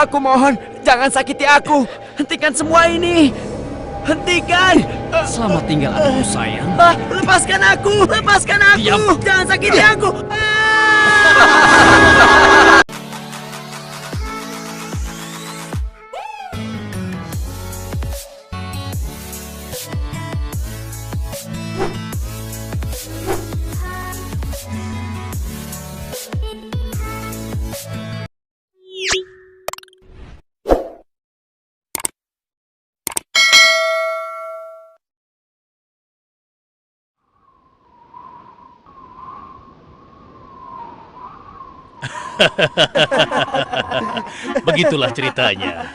Aku mohon, jangan sakiti aku. Hentikan semua ini. Hentikan. Selamat tinggal anakku sayang. Lepaskan aku. Lepaskan aku. Diam. Jangan sakiti aku. Begitulah ceritanya.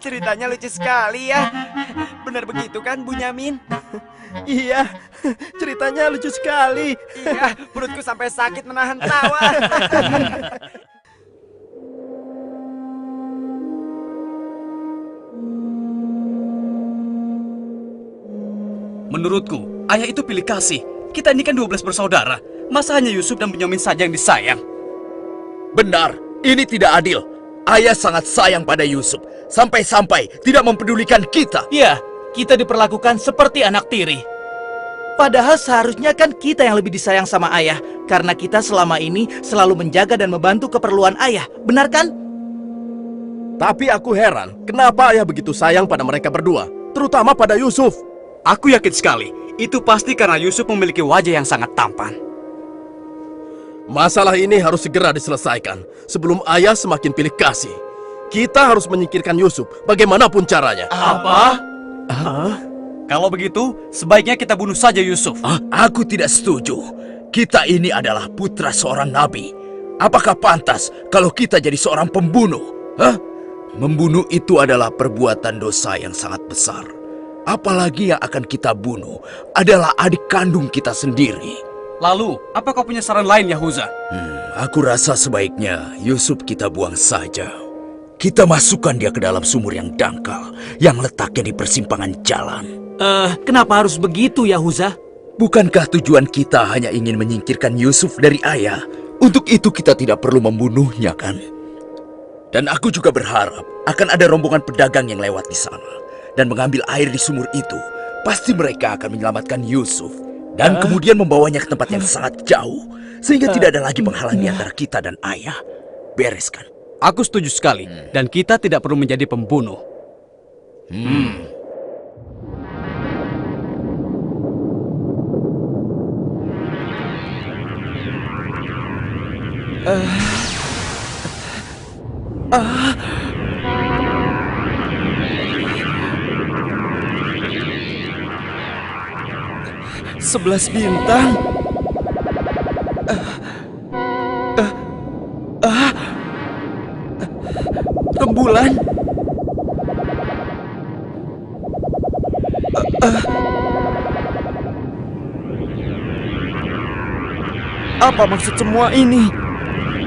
Ceritanya lucu sekali ya. Benar begitu kan, Bunyamin? Iya, ceritanya lucu sekali. Iya, perutku sampai sakit menahan tawa. Menurutku, ayah itu pilih kasih. Kita ini kan 12 bersaudara. Masa hanya Yusuf dan Bunyamin saja yang disayang? Benar, ini tidak adil. Ayah sangat sayang pada Yusuf, sampai-sampai tidak mempedulikan kita. Iya, kita diperlakukan seperti anak tiri. Padahal seharusnya kan kita yang lebih disayang sama ayah, karena kita selama ini selalu menjaga dan membantu keperluan ayah. Benar kan? Tapi aku heran, kenapa ayah begitu sayang pada mereka berdua, terutama pada Yusuf. Aku yakin sekali, itu pasti karena Yusuf memiliki wajah yang sangat tampan. Masalah ini harus segera diselesaikan sebelum ayah semakin pilih kasih. Kita harus menyingkirkan Yusuf bagaimanapun caranya. Apa? Kalau begitu, sebaiknya kita bunuh saja Yusuf. Aku tidak setuju. Kita ini adalah putra seorang nabi. Apakah pantas kalau kita jadi seorang pembunuh? Membunuh itu adalah perbuatan dosa yang sangat besar. Apalagi yang akan kita bunuh adalah adik kandung kita sendiri. Lalu, apa kau punya saran lain, Yahuza? Aku rasa sebaiknya Yusuf kita buang saja. Kita masukkan dia ke dalam sumur yang dangkal, yang letaknya di persimpangan jalan. Kenapa harus begitu, Yahuza? Bukankah tujuan kita hanya ingin menyingkirkan Yusuf dari ayah? Untuk itu kita tidak perlu membunuhnya, kan? Dan aku juga berharap akan ada rombongan pedagang yang lewat di sana dan mengambil air di sumur itu. Pasti mereka akan menyelamatkan Yusuf dan kemudian membawanya ke tempat yang sangat jauh, sehingga tidak ada lagi penghalang di antara kita dan ayah. Beres kan? Aku setuju sekali, dan kita tidak perlu menjadi pembunuh. Sebelas bintang. Rembulan. Apa maksud semua ini?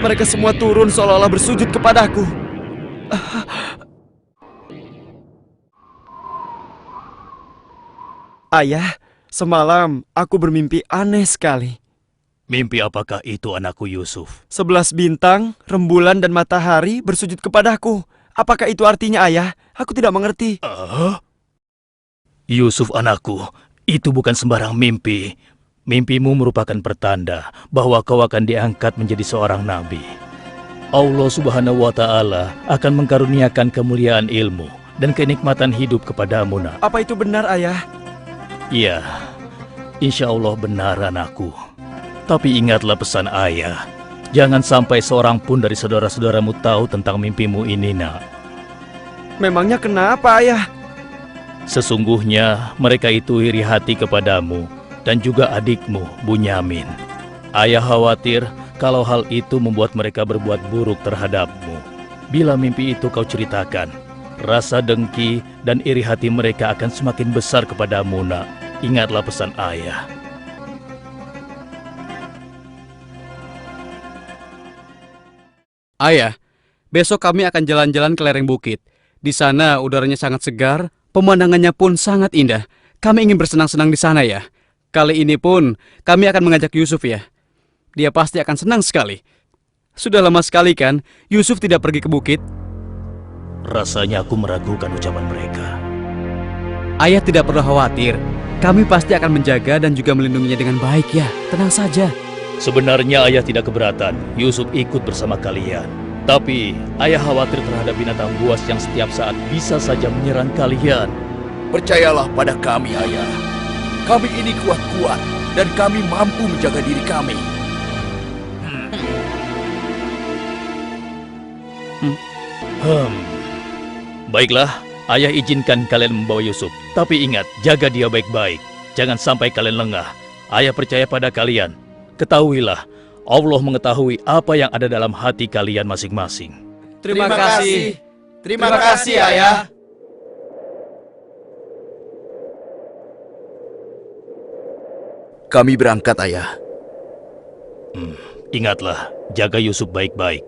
Mereka semua turun seolah-olah bersujud kepadaku. Ayah, semalam aku bermimpi aneh sekali. Mimpi apakah itu anakku Yusuf? 11 bintang, rembulan dan matahari bersujud kepadaku. Apakah itu artinya, ayah? Aku tidak mengerti. Yusuf anakku, itu bukan sembarang mimpi. Mimpimu merupakan pertanda bahwa kau akan diangkat menjadi seorang nabi. Allah Subhanahu wa Ta'ala akan mengkaruniakan kemuliaan ilmu dan kenikmatan hidup kepadamu, nak. Apa itu benar, ayah? Iya, insya Allah benar, anakku. Tapi ingatlah pesan ayah. Jangan sampai seorang pun dari saudara-saudaramu tahu tentang mimpimu ini, nak. Memangnya kenapa, ayah? Sesungguhnya mereka itu iri hati kepadamu dan juga adikmu, Bunyamin. Ayah khawatir kalau hal itu membuat mereka berbuat buruk terhadapmu. Bila mimpi itu kau ceritakan, rasa dengki dan iri hati mereka akan semakin besar kepadamu, nak. Ingatlah pesan ayah. Ayah, besok kami akan jalan-jalan ke lereng bukit. Di sana udaranya sangat segar, pemandangannya pun sangat indah. Kami ingin bersenang-senang di sana, ya. Kali ini pun kami akan mengajak Yusuf, ya. Dia pasti akan senang sekali. Sudah lama sekali kan Yusuf tidak pergi ke bukit? Rasanya aku meragukan ucapan mereka. Ayah tidak perlu khawatir. Kami pasti akan menjaga dan juga melindunginya dengan baik ya. Tenang saja. Sebenarnya ayah tidak keberatan Yusuf ikut bersama kalian. Tapi ayah khawatir terhadap binatang buas yang setiap saat bisa saja menyerang kalian. Percayalah pada kami, Ayah. Kami ini kuat-kuat dan kami mampu menjaga diri kami. Baiklah, ayah izinkan kalian membawa Yusuf. Tapi ingat, jaga dia baik-baik. Jangan sampai kalian lengah. Ayah percaya pada kalian. Ketahuilah, Allah mengetahui apa yang ada dalam hati kalian masing-masing. Terima kasih. Terima kasih, Ayah. Kami berangkat, Ayah. Ingatlah, jaga Yusuf baik-baik.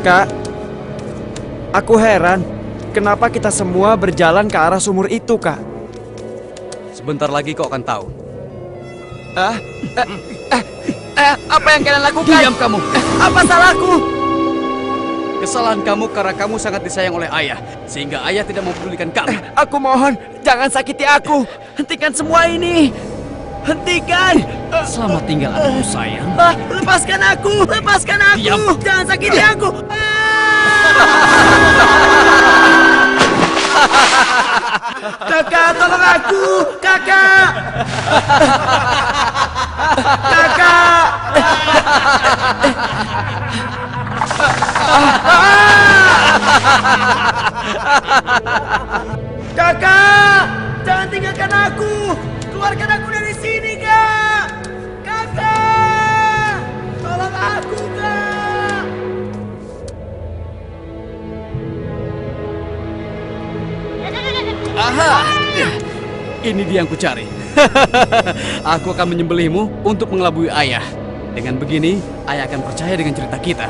Kak, aku heran. Kenapa kita semua berjalan ke arah sumur itu, Kak? Sebentar lagi kau akan tahu. Apa yang kalian lakukan? Diam kamu. Apa salahku? Kesalahan kamu karena kamu sangat disayang oleh ayah, sehingga ayah tidak mempedulikan kamu. Aku mohon, jangan sakiti aku. Hentikan semua ini. Hentikan. Selamat tinggal anakku sayang. Lepaskan aku. Lepaskan aku. Diam. Jangan sakiti aku. Kakak, tolong aku. Kakak. Kakak. Kakak, jangan tinggalkan aku. Keluarkan aku dari sini, Kak. Kakak, tolong aku, Kak. Aha! Ini dia yang kucari. Aku akan menyembelihmu untuk mengelabui ayah. Dengan begini, ayah akan percaya dengan cerita kita.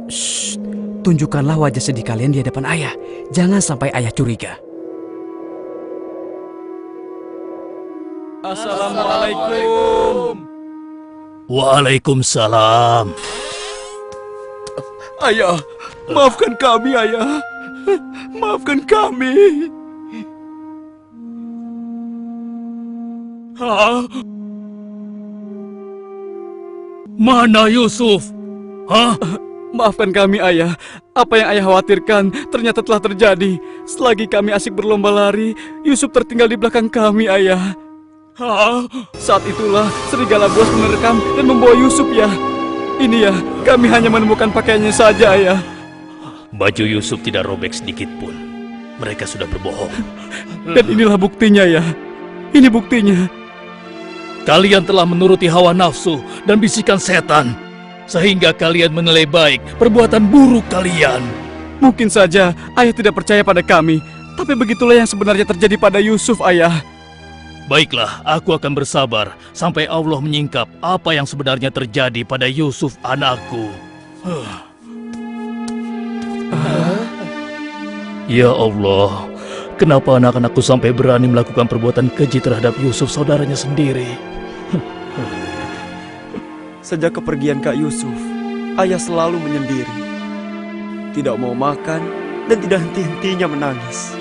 Shh, tunjukkanlah wajah sedih kalian di hadapan ayah. Jangan sampai ayah curiga. Assalamualaikum. Waalaikumsalam. Ayah, maafkan kami, Ayah. Maafkan kami. Mana Yusuf? Maafkan kami, ayah. Apa yang ayah khawatirkan ternyata telah terjadi. Selagi kami asik berlomba lari, Yusuf tertinggal di belakang kami, ayah. Saat itulah serigala buas menerkam dan membawa Yusuf, ya. Ini ya, kami hanya menemukan pakaiannya saja, ayah. Baju Yusuf tidak robek sedikit pun. Mereka sudah berbohong. Dan inilah buktinya, ya. Ini buktinya. Kalian telah menuruti hawa nafsu dan bisikan setan, sehingga kalian menilai baik perbuatan buruk kalian. Mungkin saja ayah tidak percaya pada kami, tapi begitulah yang sebenarnya terjadi pada Yusuf, ayah. Baiklah, aku akan bersabar sampai Allah menyingkap apa yang sebenarnya terjadi pada Yusuf anakku. Ya Allah, kenapa anak-anakku sampai berani melakukan perbuatan keji terhadap Yusuf saudaranya sendiri? Sejak kepergian Kak Yusuf, ayah selalu menyendiri. Tidak mau makan dan tidak henti-hentinya menangis.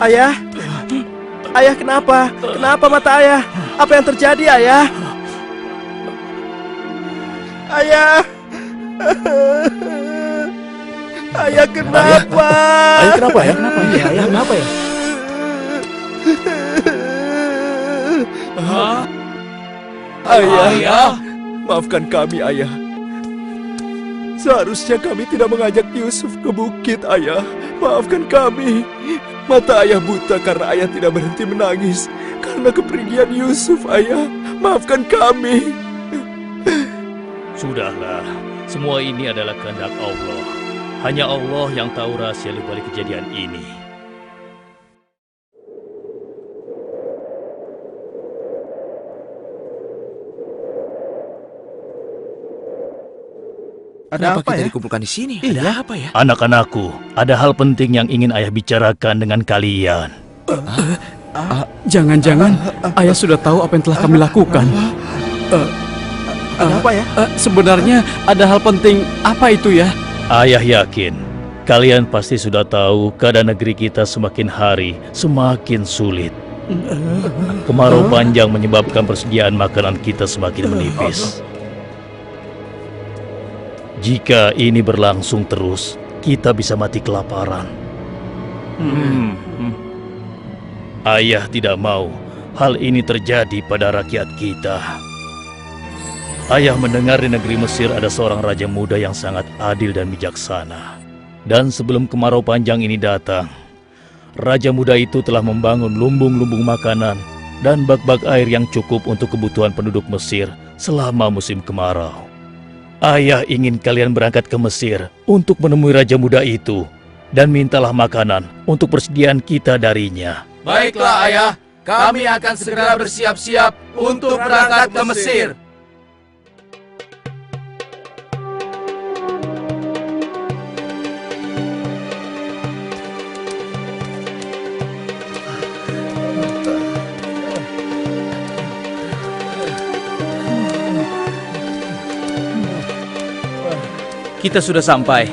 Ayah? Ayah kenapa? Kenapa mata ayah? Apa yang terjadi, ayah? Ayah? Ayah kenapa? Ayah kenapa ya? Kenapa ya? Ayah kenapa ya? Ayah, maafkan kami, Ayah. Seharusnya kami tidak mengajak Yusuf ke bukit, Ayah. Maafkan kami. Mata Ayah buta karena Ayah tidak berhenti menangis karena kepergian Yusuf, Ayah. Maafkan kami. Sudahlah, semua ini adalah kehendak Allah. Hanya Allah yang tahu rahasia di balik kejadian ini. Ada apa kita ya? dikumpulkan di sini? Ada apa ya? Anak-anakku, ada hal penting yang ingin ayah bicarakan dengan kalian. Jangan-jangan ayah sudah tahu apa yang telah kami lakukan. Ada apa ya? Sebenarnya ada hal penting apa itu ya? Ayah yakin, kalian pasti sudah tahu keadaan negeri kita semakin hari semakin sulit. Kemarau panjang menyebabkan persediaan makanan kita semakin menipis. Jika ini berlangsung terus, kita bisa mati kelaparan. Ayah tidak mau hal ini terjadi pada rakyat kita. Ayah mendengar di negeri Mesir ada seorang raja muda yang sangat adil dan bijaksana. Dan sebelum kemarau panjang ini datang, raja muda itu telah membangun lumbung-lumbung makanan dan bak-bak air yang cukup untuk kebutuhan penduduk Mesir selama musim kemarau. Ayah ingin kalian berangkat ke Mesir untuk menemui raja muda itu dan mintalah makanan untuk persediaan kita darinya. Baiklah, Ayah. Kami akan segera bersiap-siap untuk berangkat ke Mesir. Kita sudah sampai.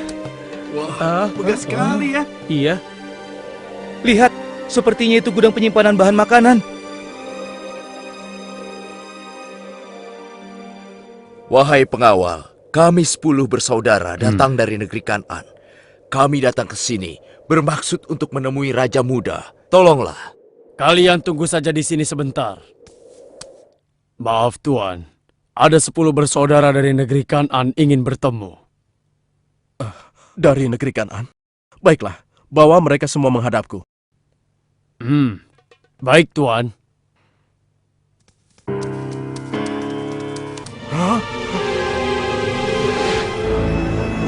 Megah sekali ya. Iya. Lihat, sepertinya itu gudang penyimpanan bahan makanan. Wahai pengawal, kami 10 bersaudara datang dari negeri Kan'an. Kami datang ke sini bermaksud untuk menemui Raja Muda. Tolonglah. Kalian tunggu saja di sini sebentar. Maaf Tuan, ada 10 bersaudara dari negeri Kan'an ingin bertemu. Dari negeri Kan'an. Baiklah, bawa mereka semua menghadapku. Baik Tuan.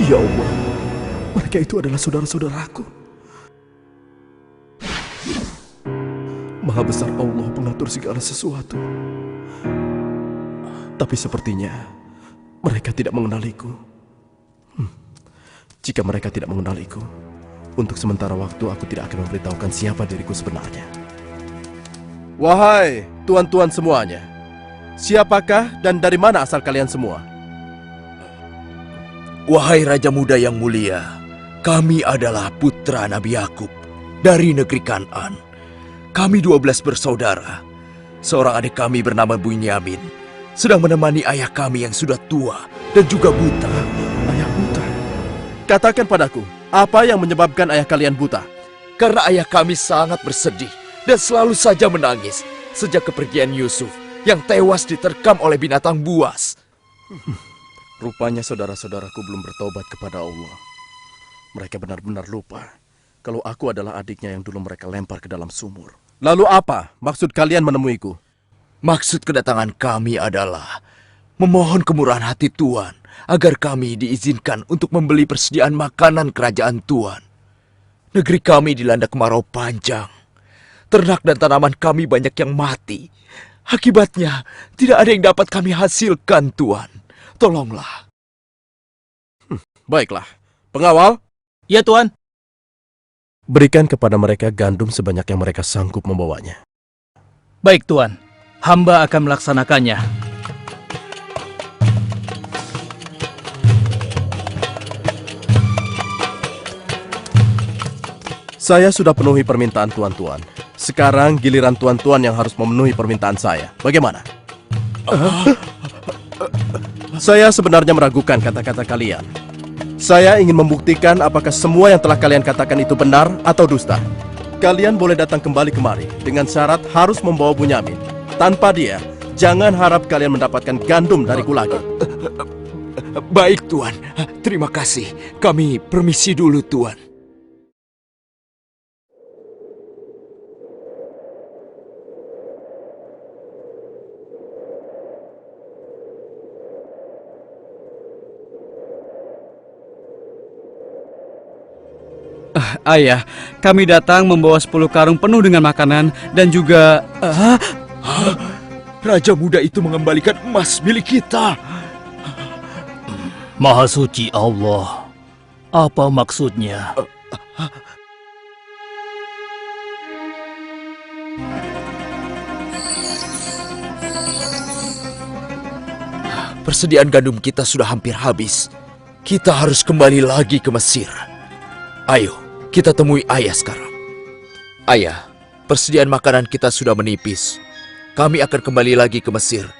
Ya Allah, mereka itu adalah saudara-saudaraku. Maha besar Allah pengatur segala sesuatu. Tapi sepertinya mereka tidak mengenaliku. Jika mereka tidak mengenaliku, untuk sementara waktu aku tidak akan memberitahukan siapa diriku sebenarnya. Wahai tuan-tuan semuanya, siapakah dan dari mana asal kalian semua? Wahai Raja Muda yang mulia, kami adalah putra Nabi Yakub dari negeri Kan'an. Kami 12 bersaudara. Seorang adik kami bernama Bunyamin sedang menemani ayah kami yang sudah tua dan juga buta. Ayah buta. Katakan padaku, apa yang menyebabkan ayah kalian buta? Karena ayah kami sangat bersedih dan selalu saja menangis sejak kepergian Yusuf yang tewas diterkam oleh binatang buas. Rupanya saudara-saudaraku belum bertobat kepada Allah. Mereka benar-benar lupa kalau aku adalah adiknya yang dulu mereka lempar ke dalam sumur. Lalu apa maksud kalian menemuiku? Maksud kedatangan kami adalah memohon kemurahan hati Tuan agar kami diizinkan untuk membeli persediaan makanan kerajaan Tuan. Negeri kami dilanda kemarau panjang. Ternak dan tanaman kami banyak yang mati. Akibatnya tidak ada yang dapat kami hasilkan, Tuan. Tolonglah. Baiklah, pengawal, Ya Tuan. berikan kepada mereka gandum sebanyak yang mereka sanggup membawanya. Baik Tuan, hamba akan melaksanakannya. Saya sudah penuhi permintaan tuan-tuan. Sekarang giliran tuan-tuan yang harus memenuhi permintaan saya. Bagaimana? Saya sebenarnya meragukan kata-kata kalian. Saya ingin membuktikan apakah semua yang telah kalian katakan itu benar atau dusta. kalian boleh datang kembali kemari dengan syarat harus membawa Bunyamin. Tanpa dia, jangan harap kalian mendapatkan gandum dariku lagi. Baik, Tuan. Terima kasih. Kami permisi dulu, Tuan. Ayah, kami datang membawa 10 karung penuh dengan makanan dan juga... Raja muda itu mengembalikan emas milik kita. Maha suci Allah. Apa maksudnya? Persediaan gandum kita sudah hampir habis. Kita harus kembali lagi ke Mesir. Ayo, kita temui ayah sekarang. Ayah, persediaan makanan kita sudah menipis. Kami akan kembali lagi ke Mesir.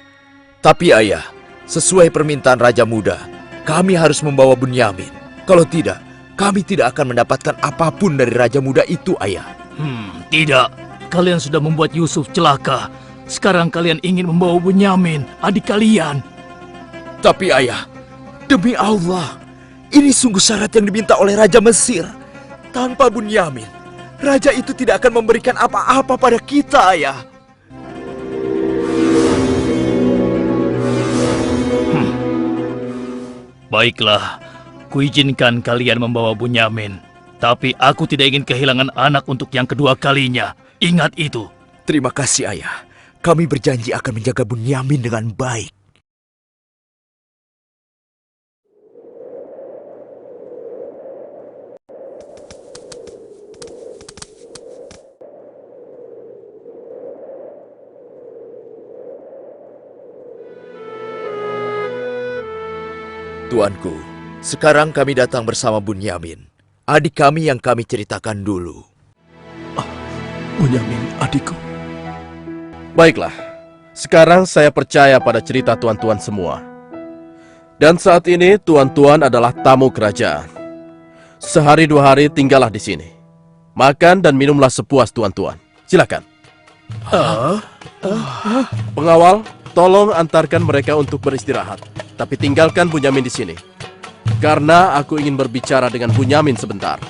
Tapi ayah, sesuai permintaan Raja Muda, kami harus membawa Bunyamin. Kalau tidak, kami tidak akan mendapatkan apapun dari Raja Muda itu, ayah. Tidak. Kalian sudah membuat Yusuf celaka. Sekarang kalian ingin membawa Bunyamin, adik kalian. Tapi ayah, demi Allah, ini sungguh syarat yang diminta oleh Raja Mesir. Tanpa Bunyamin, Raja itu tidak akan memberikan apa-apa pada kita, ayah. Baiklah, kuizinkan kalian membawa Bunyamin. Tapi aku tidak ingin kehilangan anak untuk yang kedua kalinya. Ingat itu. Terima kasih, ayah. Kami berjanji akan menjaga Bunyamin dengan baik. Tuanku, sekarang kami datang bersama Bunyamin, adik kami yang kami ceritakan dulu. Bunyamin, adikku. Baiklah, sekarang saya percaya pada cerita tuan-tuan semua. Dan saat ini tuan-tuan adalah tamu kerajaan. Sehari 2 hari tinggallah di sini. Makan dan minumlah sepuas tuan-tuan. Silakan. Pengawal, tolong antarkan mereka untuk beristirahat. Tapi tinggalkan Bunyamin di sini. Karena aku ingin berbicara dengan Bunyamin sebentar.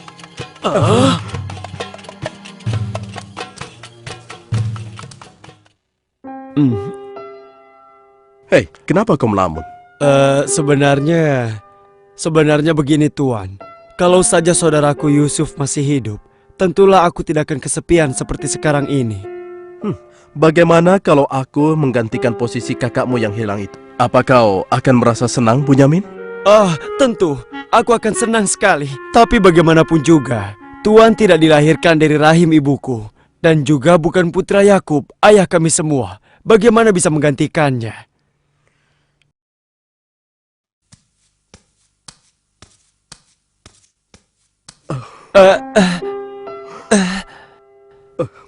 Hei, kenapa kau melamun? Sebenarnya begini, Tuan. Kalau saja saudaraku Yusuf masih hidup, tentulah aku tidak akan kesepian seperti sekarang ini. Bagaimana kalau aku menggantikan posisi kakakmu yang hilang itu? Apa kau akan merasa senang, Bunyamin? Tentu. Aku akan senang sekali. Tapi bagaimanapun juga, Tuan tidak dilahirkan dari rahim ibuku. Dan juga bukan putra Yakub, ayah kami semua. Bagaimana bisa menggantikannya?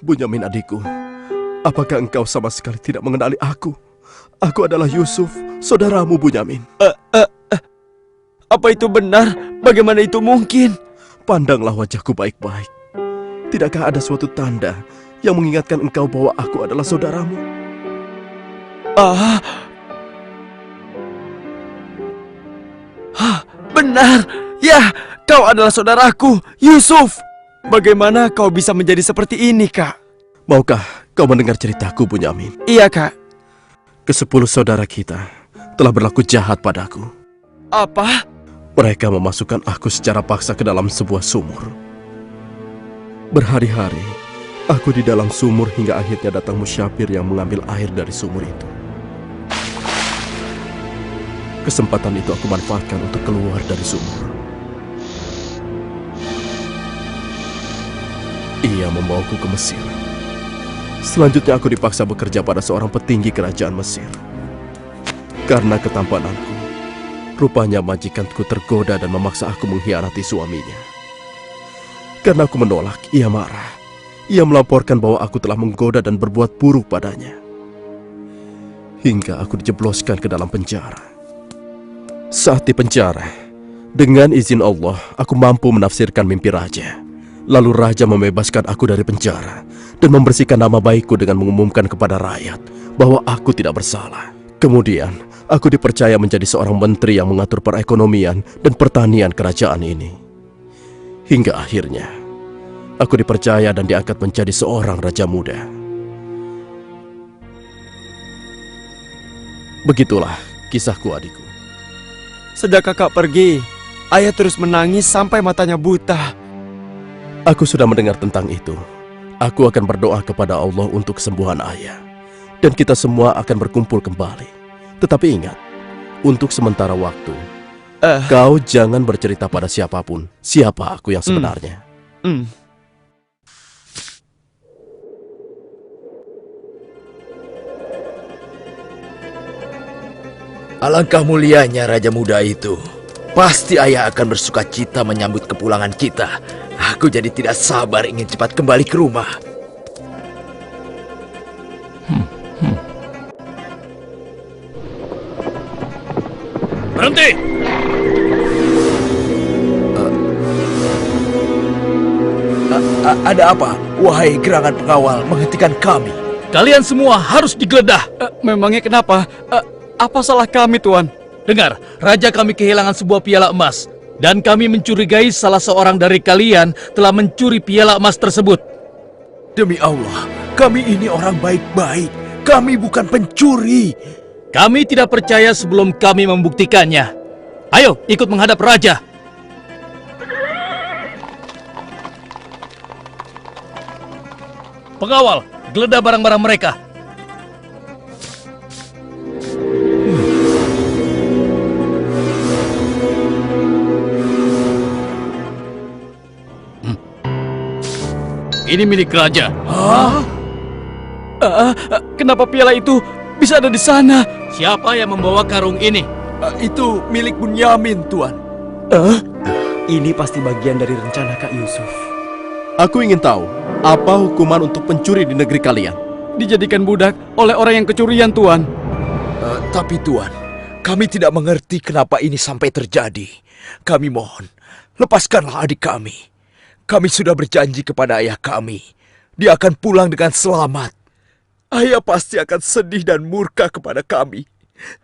Bunyamin adikku, apakah engkau sama sekali tidak mengenali aku? Aku adalah Yusuf, saudaramu Bunyamin. Apa itu benar? Bagaimana itu mungkin? Pandanglah wajahku baik-baik. Tidakkah ada suatu tanda yang mengingatkan engkau bahwa aku adalah saudaramu? Benar. Ya, kau adalah saudaraku, Yusuf. Bagaimana kau bisa menjadi seperti ini, Kak? Maukah kau mendengar ceritaku, Bunyamin? Iya, Kak. Ke-10 saudara kita telah berlaku jahat padaku. Apa? Mereka memasukkan aku secara paksa ke dalam sebuah sumur. Berhari-hari, aku di dalam sumur hingga akhirnya datang musyafir yang mengambil air dari sumur itu. Kesempatan itu aku manfaatkan untuk keluar dari sumur. Ia membawaku ke Mesir. Selanjutnya aku dipaksa bekerja pada seorang petinggi kerajaan Mesir. Karena ketampananku, rupanya majikanku tergoda dan memaksa aku mengkhianati suaminya. Karena aku menolak, ia marah. Ia melaporkan bahwa aku telah menggoda dan berbuat buruk padanya. Hingga aku dijebloskan ke dalam penjara. Saat di penjara, dengan izin Allah, aku mampu menafsirkan mimpi raja. Lalu raja membebaskan aku dari penjara dan membersihkan nama baikku dengan mengumumkan kepada rakyat bahwa aku tidak bersalah. Kemudian, aku dipercaya menjadi seorang menteri yang mengatur perekonomian dan pertanian kerajaan ini. Hingga akhirnya, aku dipercaya dan diangkat menjadi seorang raja muda. Begitulah kisahku, adikku. Sejak kakak pergi, ayah terus menangis sampai matanya buta. Aku sudah mendengar tentang itu. Aku akan berdoa kepada Allah untuk kesembuhan ayah. Dan kita semua akan berkumpul kembali. Tetapi ingat, untuk sementara waktu, kau jangan bercerita pada siapapun siapa aku yang sebenarnya. Alangkah mulianya Raja Muda itu. Pasti ayah akan bersuka cita menyambut kepulangan kita. Aku jadi tidak sabar ingin cepat kembali ke rumah. Berhenti! Ada apa? Wahai gerangan pengawal, menghentikan kami. Kalian semua harus digeledah. Memangnya kenapa? Apa salah kami, Tuan? Dengar, raja kami kehilangan sebuah piala emas. Dan kami mencurigai salah seorang dari kalian telah mencuri piala emas tersebut. Demi Allah, kami ini orang baik-baik. Kami bukan pencuri. Kami tidak percaya sebelum kami membuktikannya. Ayo, ikut menghadap raja. Pengawal, geledah barang-barang mereka. Ini milik raja. Kenapa piala itu bisa ada di sana? Siapa yang membawa karung ini? Itu milik Bunyamin, Tuan. Ini pasti bagian dari rencana Kak Yusuf. Aku ingin tahu, apa hukuman untuk pencuri di negeri kalian? Dijadikan budak oleh orang yang kecurian, Tuan. Tapi Tuan, kami tidak mengerti kenapa ini sampai terjadi. Kami mohon, lepaskanlah adik kami. Kami sudah berjanji kepada ayah kami. Dia akan pulang dengan selamat. Ayah pasti akan sedih dan murka kepada kami.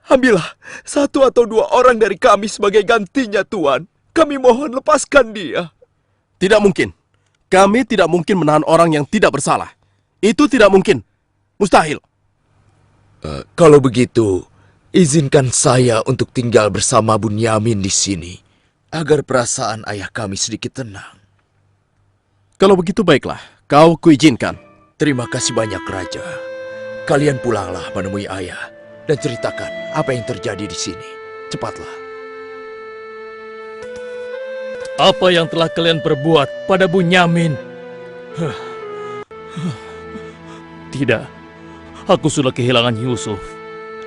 Ambillah 1 atau 2 orang dari kami sebagai gantinya, Tuan. Kami mohon lepaskan dia. Tidak mungkin. Kami tidak mungkin menahan orang yang tidak bersalah. Itu tidak mungkin. Mustahil. Kalau begitu, izinkan saya untuk tinggal bersama Bunyamin di sini, agar perasaan ayah kami sedikit tenang. Kalau begitu baiklah, kau kuizinkan. Terima kasih banyak, Raja. Kalian pulanglah menemui ayah dan ceritakan apa yang terjadi di sini. Cepatlah. Apa yang telah kalian perbuat pada Bunyamin? Tidak, aku sudah kehilangan Yusuf.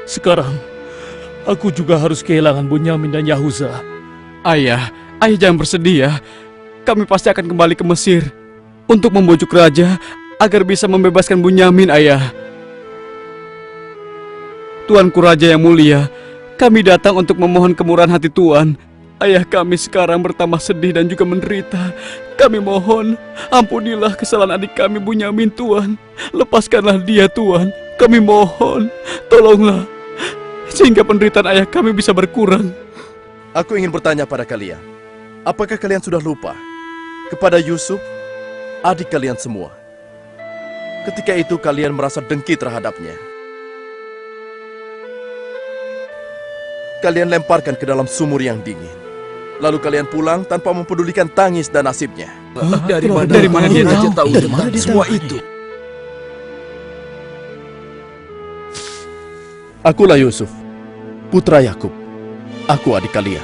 Sekarang, aku juga harus kehilangan Bunyamin dan Yahuza. Ayah jangan bersedih ya. Kami pasti akan kembali ke Mesir untuk membujuk raja agar bisa membebaskan Bunyamin, ayah. Tuanku Raja yang mulia, kami datang untuk memohon kemurahan hati Tuan. Ayah kami sekarang bertambah sedih dan juga menderita. Kami mohon, ampunilah kesalahan adik kami Bunyamin, Tuan. Lepaskanlah dia, Tuan. Kami mohon, tolonglah, sehingga penderitaan ayah kami bisa berkurang. Aku ingin bertanya pada kalian. Apakah kalian sudah lupa kepada Yusuf, adik kalian semua? Ketika itu kalian merasa dengki terhadapnya. Kalian lemparkan ke dalam sumur yang dingin. Lalu kalian pulang tanpa mempedulikan tangis dan nasibnya. Dari mana dia tahu tentang semua itu? Akulah Yusuf, putra Yakub. Aku adik kalian.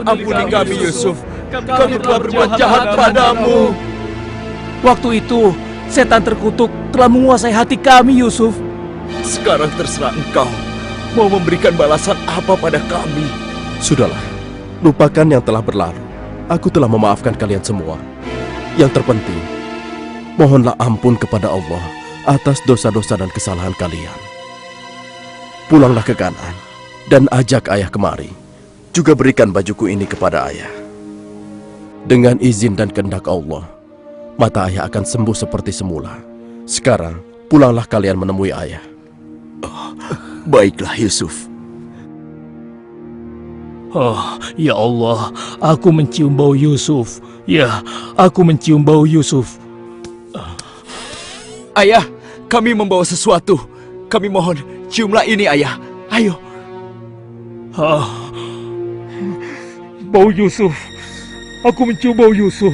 Ampuni kami, Yusuf. Kami telah berbuat jahat padamu. Waktu itu, setan terkutuk telah menguasai hati kami, Yusuf. Sekarang terserah engkau mau memberikan balasan apa pada kami. Sudahlah, lupakan yang telah berlalu. Aku telah memaafkan kalian semua. Yang terpenting, mohonlah ampun kepada Allah atas dosa-dosa dan kesalahan kalian. Pulanglah ke Kanaan dan ajak ayah kemari. Juga berikan bajuku ini kepada ayah. Dengan izin dan kehendak Allah, mata ayah akan sembuh seperti semula. Sekarang, pulanglah kalian menemui ayah. Baiklah Yusuf. Oh, ya Allah, aku mencium bau Yusuf. Ya, aku mencium bau Yusuf. Ayah, kami membawa sesuatu. Kami mohon, ciumlah ini ayah. Ayo. Bau Yusuf. Aku mencium bau Yusuf.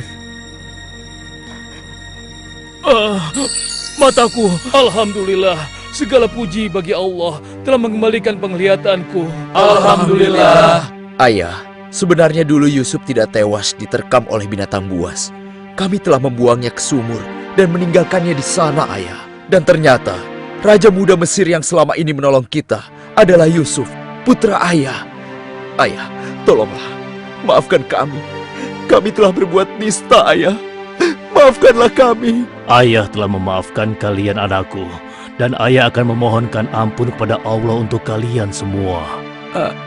Mataku, alhamdulillah. Segala puji bagi Allah telah mengembalikan penglihatanku. Alhamdulillah. Ayah, sebenarnya dulu Yusuf tidak tewas diterkam oleh binatang buas. Kami telah membuangnya ke sumur dan meninggalkannya di sana, ayah. Dan ternyata, Raja Muda Mesir yang selama ini menolong kita adalah Yusuf, putra ayah. Ayah, tolonglah, maafkan kami. Kami telah berbuat nista, ayah. Maafkanlah kami. Ayah telah memaafkan kalian anakku. Dan ayah akan memohonkan ampun kepada Allah untuk kalian semua.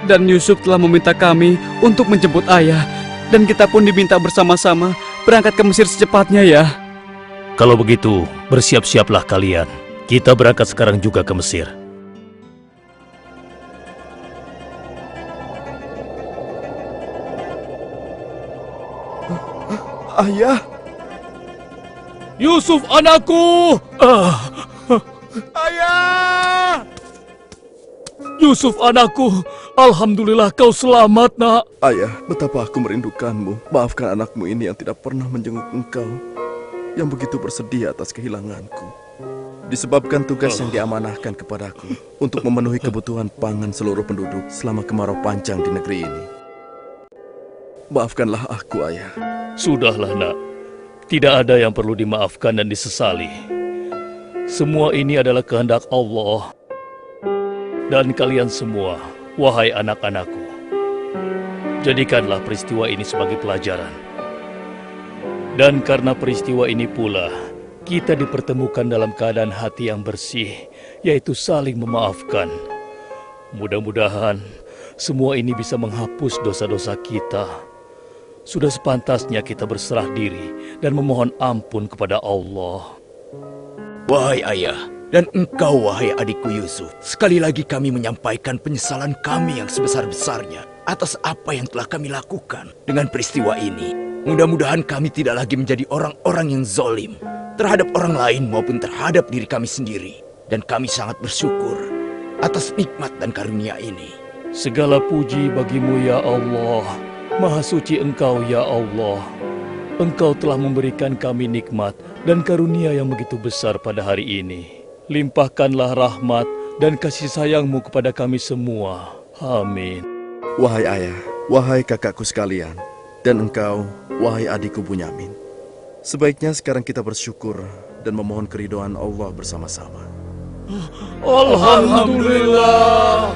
Dan Yusuf telah meminta kami untuk menjemput ayah. Dan kita pun diminta bersama-sama berangkat ke Mesir secepatnya ya. Kalau begitu, bersiap-siaplah kalian. Kita berangkat sekarang juga ke Mesir. Ayah! Yusuf anakku! Ayah! Yusuf anakku, alhamdulillah kau selamat nak. Ayah, betapa aku merindukanmu. Maafkan anakmu ini yang tidak pernah menjenguk engkau, yang begitu bersedih atas kehilanganku. Disebabkan tugas yang diamanahkan kepadaku untuk memenuhi kebutuhan pangan seluruh penduduk selama kemarau panjang di negeri ini. Maafkanlah aku, ayah. Sudahlah nak, tidak ada yang perlu dimaafkan dan disesali. Semua ini adalah kehendak Allah. Dan kalian semua, wahai anak-anakku, jadikanlah peristiwa ini sebagai pelajaran. Dan karena peristiwa ini pula, kita dipertemukan dalam keadaan hati yang bersih, yaitu saling memaafkan. Mudah-mudahan semua ini bisa menghapus dosa-dosa kita. Sudah sepantasnya kita berserah diri dan memohon ampun kepada Allah. Wahai ayah, dan engkau wahai adikku Yusuf, sekali lagi kami menyampaikan penyesalan kami yang sebesar-besarnya atas apa yang telah kami lakukan dengan peristiwa ini. Mudah-mudahan kami tidak lagi menjadi orang-orang yang zalim terhadap orang lain maupun terhadap diri kami sendiri. Dan kami sangat bersyukur atas nikmat dan karunia ini. Segala puji bagimu ya Allah. Maha suci Engkau ya Allah. Engkau telah memberikan kami nikmat dan karunia yang begitu besar pada hari ini. Limpahkanlah rahmat dan kasih sayang-Mu kepada kami semua. Amin. Wahai ayah, wahai kakakku sekalian, dan engkau, wahai adikku Bunyamin. Sebaiknya sekarang kita bersyukur dan memohon keridhaan Allah bersama-sama. Alhamdulillah.